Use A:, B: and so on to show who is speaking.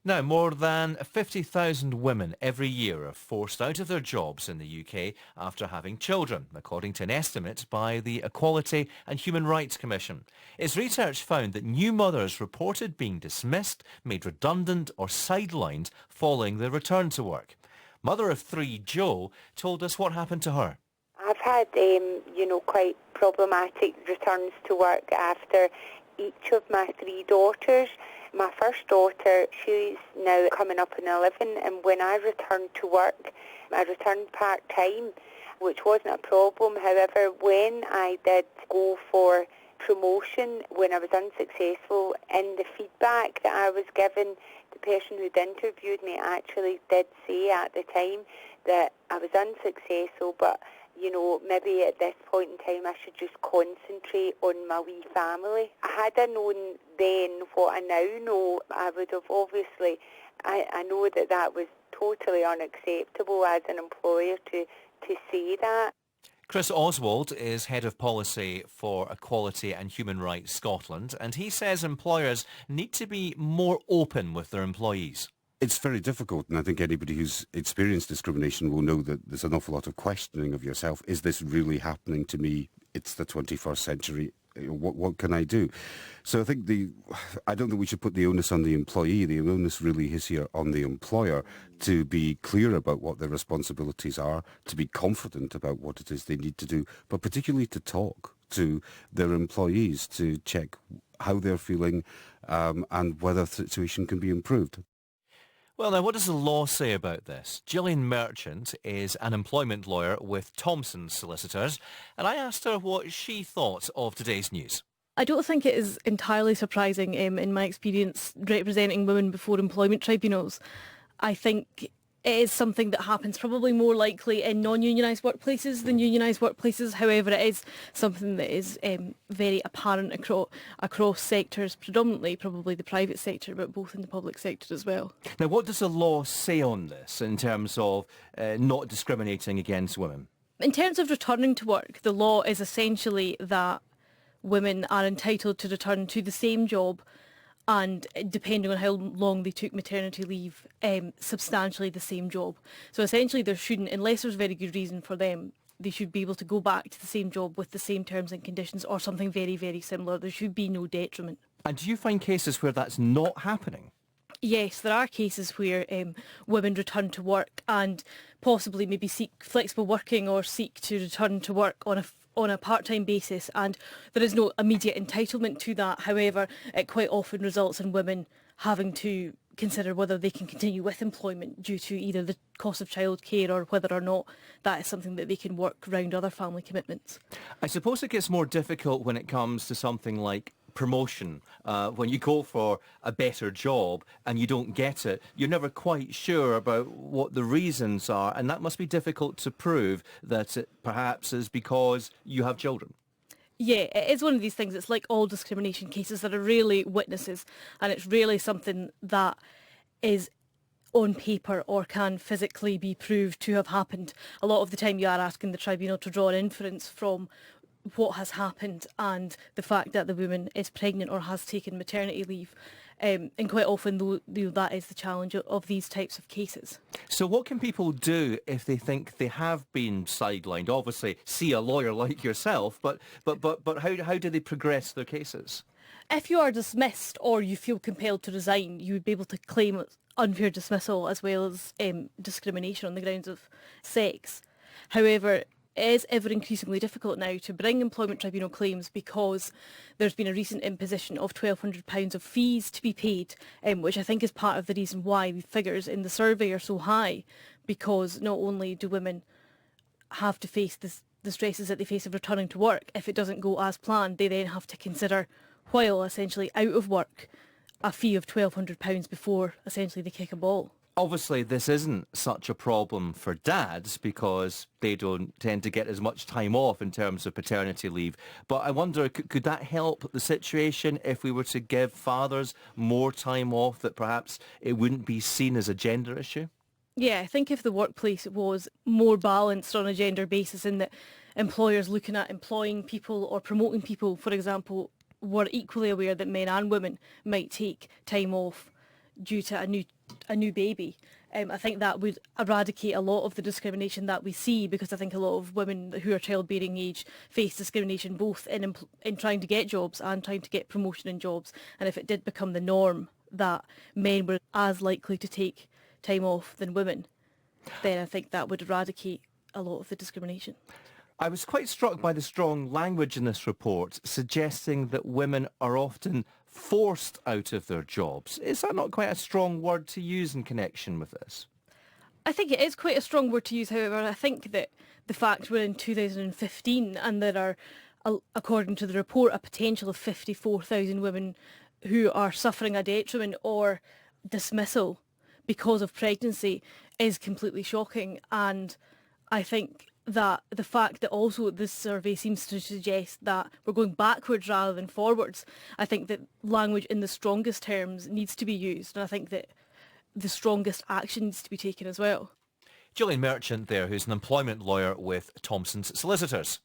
A: Now, more than 50,000 women every year are forced out of their jobs in the UK after having children, according to an estimate by the Equality and Human Rights Commission. Its research found that new mothers reported being dismissed, made redundant or sidelined following their return to work. Mother of three, Jo, told us what happened to her.
B: I've had, quite problematic returns to work after each of my three daughters. My first daughter, she's now coming up in 11, and when I returned to work, I returned part-time, which wasn't a problem. However, when I did go for promotion, when I was unsuccessful, in the feedback that I was given, the person who'd interviewed me actually did say at the time that I was unsuccessful, but maybe at this point in time I should just concentrate on my wee family. Had I known then what I now know, I would have obviously, I know that was totally unacceptable as an employer to say that.
A: Chris Oswald is Head of Policy for Equality and Human Rights Scotland, and he says employers need to be more open with their employees.
C: It's very difficult, and I think anybody who's experienced discrimination will know that there's an awful lot of questioning of yourself. Is this really happening to me? It's the 21st century. What can I do? So I think I don't think we should put the onus on the employee. The onus really is here on the employer to be clear about what their responsibilities are, to be confident about what it is they need to do, but particularly to talk to their employees to check how they're feeling and whether the situation can be improved.
A: Well, now, what does the law say about this? Jillian Merchant is an employment lawyer with Thompson Solicitors, and I asked her what she thought of today's news.
D: I don't think it is entirely surprising in my experience representing women before employment tribunals. I think it is something that happens probably more likely in non-unionised workplaces than unionised workplaces. However, it is something that is very apparent across sectors, predominantly probably the private sector, but both in the public sector as well.
A: Now, what does the law say on this in terms of not discriminating against women?
D: In terms of returning to work, the law is essentially that women are entitled to return to the same job and, depending on how long they took maternity leave, substantially the same job. So essentially there shouldn't, unless there's very good reason for them, they should be able to go back to the same job with the same terms and conditions or something very, very similar. There should be no detriment.
A: And do you find cases where that's not happening?
D: Yes, there are cases where women return to work and possibly maybe seek flexible working or seek to return to work on a part-time basis, and there is no immediate entitlement to that. However, it quite often results in women having to consider whether they can continue with employment due to either the cost of childcare or whether or not that is something that they can work around other family commitments.
A: I suppose it gets more difficult when it comes to something like promotion. When you go for a better job and you don't get it, you're never quite sure about what the reasons are, and that must be difficult to prove that it perhaps is because you have children.
D: Yeah, it is one of these things. It's like all discrimination cases. There are rarely witnesses, and it's really something that is on paper or can physically be proved to have happened. A lot of the time you are asking the tribunal to draw an inference from what has happened and the fact that the woman is pregnant or has taken maternity leave. And quite often that is the challenge of these types of cases.
A: So what can people do if they think they have been sidelined? Obviously, see a lawyer like yourself, but how do they progress their cases?
D: If you are dismissed or you feel compelled to resign, you would be able to claim unfair dismissal as well as discrimination on the grounds of sex. However, it is ever increasingly difficult now to bring employment tribunal claims because there's been a recent imposition of £1,200 of fees to be paid, which I think is part of the reason why the figures in the survey are so high, because not only do women have to face the stresses that they face of returning to work, if it doesn't go as planned, they then have to consider, while essentially out of work, a fee of £1,200 before essentially they kick a ball.
A: Obviously, this isn't such a problem for dads because they don't tend to get as much time off in terms of paternity leave. But I wonder, could that help the situation if we were to give fathers more time off, that perhaps it wouldn't be seen as a gender issue?
D: Yeah, I think if the workplace was more balanced on a gender basis, in that employers looking at employing people or promoting people, for example, were equally aware that men and women might take time off due to a new baby. I think that would eradicate a lot of the discrimination that we see, because I think a lot of women who are childbearing age face discrimination both in trying to get jobs and trying to get promotion in jobs. And if it did become the norm that men were as likely to take time off than women, then I think that would eradicate a lot of the discrimination.
A: I was quite struck by the strong language in this report, suggesting that women are often forced out of their jobs. Is that not quite a strong word to use in connection with this?
D: I think it is quite a strong word to use. However, I think that the fact we're in 2015 and there are, according to the report, a potential of 54,000 women who are suffering a detriment or dismissal because of pregnancy is completely shocking. And I think that the fact that also this survey seems to suggest that we're going backwards rather than forwards, I think that language in the strongest terms needs to be used, and I think that the strongest action needs to be taken as well.
A: Jillian Merchant there, who's an employment lawyer with Thompson's Solicitors.